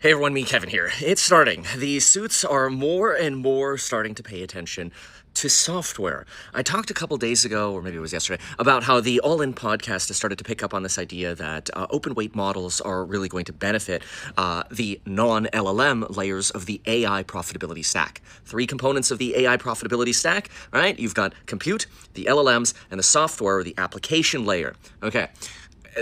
Hey everyone, me Kevin here. It's starting. The suits are more and more starting to pay attention to software. I talked a couple days ago, or maybe it was yesterday, about how the All In podcast has started to pick up on this idea that open weight models are really going to benefit the non-LLM layers of the AI profitability stack. Three components of the AI profitability stack, right? You've got compute, the LLMs, and the software or the application layer. Okay.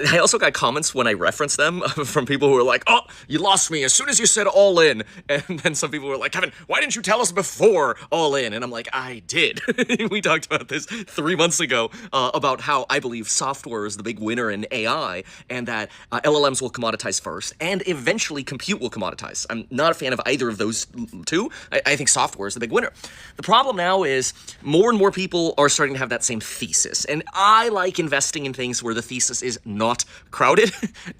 I also got comments when I referenced them from people who were like, oh, you lost me as soon as you said all in. And then some people were like, Kevin, why didn't you tell us before all in? And I'm like, I did. We talked about this 3 months ago about how I believe software is the big winner in AI and that LLMs will commoditize first and eventually compute will commoditize. I'm not a fan of either of those two. I think software is the big winner. The problem now is more and more people are starting to have that same thesis. And I like investing in things where the thesis is not crowded.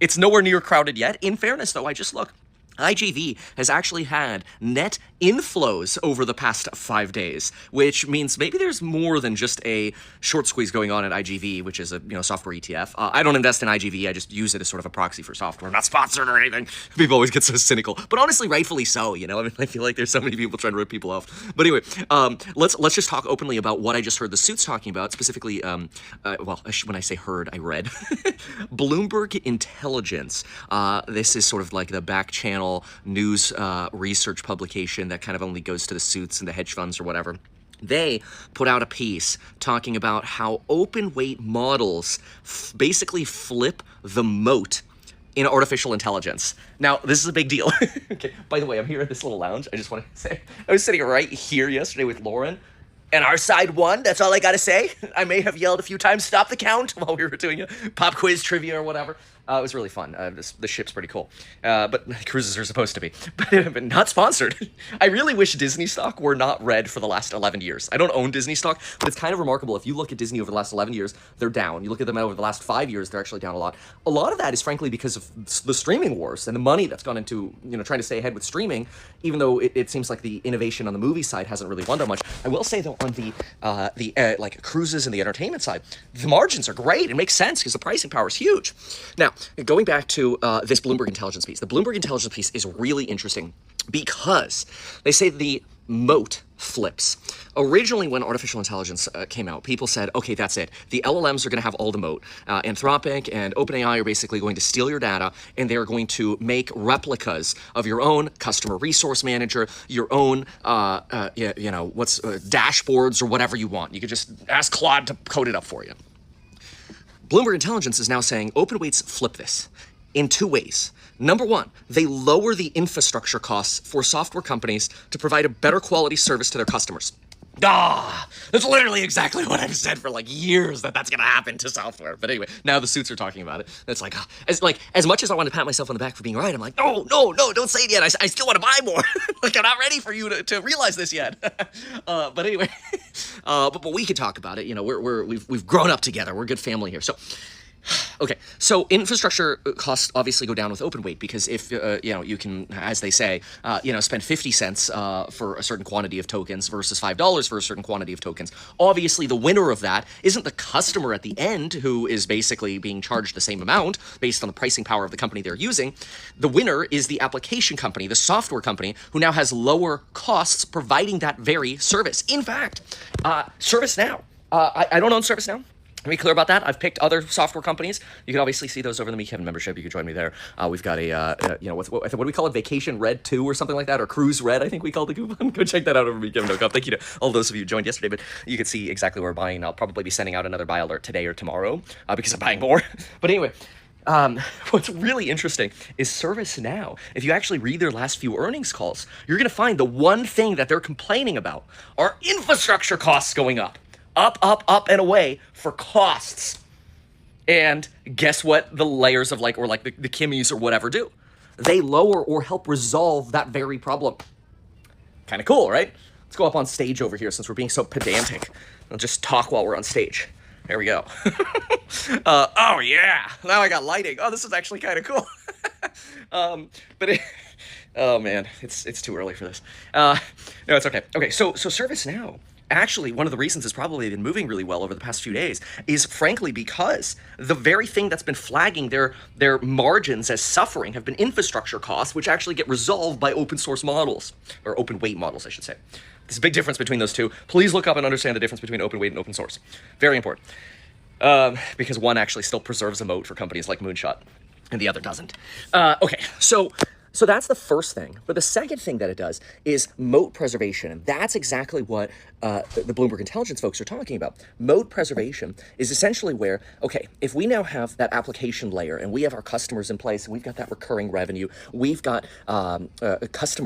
It's nowhere near crowded yet. In fairness, though, I just look. IGV has actually had net inflows over the past 5 days, which means maybe there's more than just a short squeeze going on at IGV, which is a software ETF. I don't invest in IGV. I just use it as sort of a proxy for software. I'm not sponsored or anything. People always get so cynical, but honestly, rightfully so. I feel like there's so many people trying to rip people off. But anyway, let's just talk openly about what I just heard the suits talking about. Specifically, when I say heard, I read Bloomberg Intelligence. This is sort of like the back channel news research publication that kind of only goes to the suits and the hedge funds or whatever. They put out a piece talking about how open weight models basically flip the moat in artificial intelligence. Now, this is a big deal. Okay. By the way, I'm here at this little lounge. I just want to say, I was sitting right here yesterday with Lauren, and our side won. That's all I gotta say. I may have yelled a few times, stop the count, while we were doing a pop quiz trivia or whatever. It was really fun. The ship's pretty cool. But cruises are supposed to be. But not sponsored. I really wish Disney stock were not red for the last 11 years. I don't own Disney stock, but it's kind of remarkable. If you look at Disney over the last 11 years, they're down. You look at them over the last 5 years, they're actually down a lot. A lot of that is frankly because of the streaming wars and the money that's gone into trying to stay ahead with streaming, even though it seems like the innovation on the movie side hasn't really won that much. I will say, though, on the like cruises and the entertainment side, the margins are great. It makes sense because the pricing power is huge. Now, going back to this Bloomberg Intelligence piece, the Bloomberg Intelligence piece is really interesting because they say the moat flips. Originally, when artificial intelligence came out, people said, okay, that's it. The LLMs are going to have all the moat. Anthropic and OpenAI are basically going to steal your data, and they're going to make replicas of your own customer resource manager, your own, dashboards or whatever you want. You could just ask Claude to code it up for you. Bloomberg Intelligence is now saying open weights flip this in 2 ways. Number one, they lower the infrastructure costs for software companies to provide a better quality service to their customers. That's literally exactly what I've said for years that's going to happen to software. But anyway, now the suits are talking about it. It's as much as I want to pat myself on the back for being right, I'm like, no, don't say it yet. I still want to buy more. I'm not ready for you to realize this yet. But anyway, but we can talk about it. We've grown up together. We're a good family here. So. Okay, so infrastructure costs obviously go down with open weight because if, you can, as they say, spend 50 cents for a certain quantity of tokens versus $5 for a certain quantity of tokens. Obviously, the winner of that isn't the customer at the end who is basically being charged the same amount based on the pricing power of the company they're using. The winner is the application company, the software company, who now has lower costs providing that very service. In fact, ServiceNow. I don't own ServiceNow. Let me be clear about that. I've picked other software companies. You can obviously see those over the Me Kevin membership. You can join me there. We've got what do we call it? Vacation Red 2 or something like that, or Cruise Red, I think we call the coupon. Go check that out over MeKevin.com. Thank you to all those of you who joined yesterday, but you can see exactly where we're buying. I'll probably be sending out another buy alert today or tomorrow because I'm buying more. But anyway, what's really interesting is ServiceNow. If you actually read their last few earnings calls, you're going to find the one thing that they're complaining about are infrastructure costs going up. Up, and away for costs. And guess what the layers of the Kimmies or whatever do? They lower or help resolve that very problem. Kind of cool, right? Let's go up on stage over here since we're being so pedantic. I'll just talk while we're on stage. There we go. Oh yeah, now I got lighting. Oh, this is actually kind of cool. Oh man, it's too early for this. No, it's okay. Okay, so ServiceNow actually, one of the reasons it's probably been moving really well over the past few days is frankly because the very thing that's been flagging their margins as suffering have been infrastructure costs, which actually get resolved by open source models, or open weight models, I should say. There's a big difference between those two. Please look up and understand the difference between open weight and open source. Very important. Because one actually still preserves a moat for companies like Moonshot, and the other doesn't. Okay, so that's the first thing. But the second thing that it does is moat preservation. And that's exactly what the Bloomberg Intelligence folks are talking about. Moat preservation is essentially where, okay, if we now have that application layer and we have our customers in place, we've got that recurring revenue, we've got customer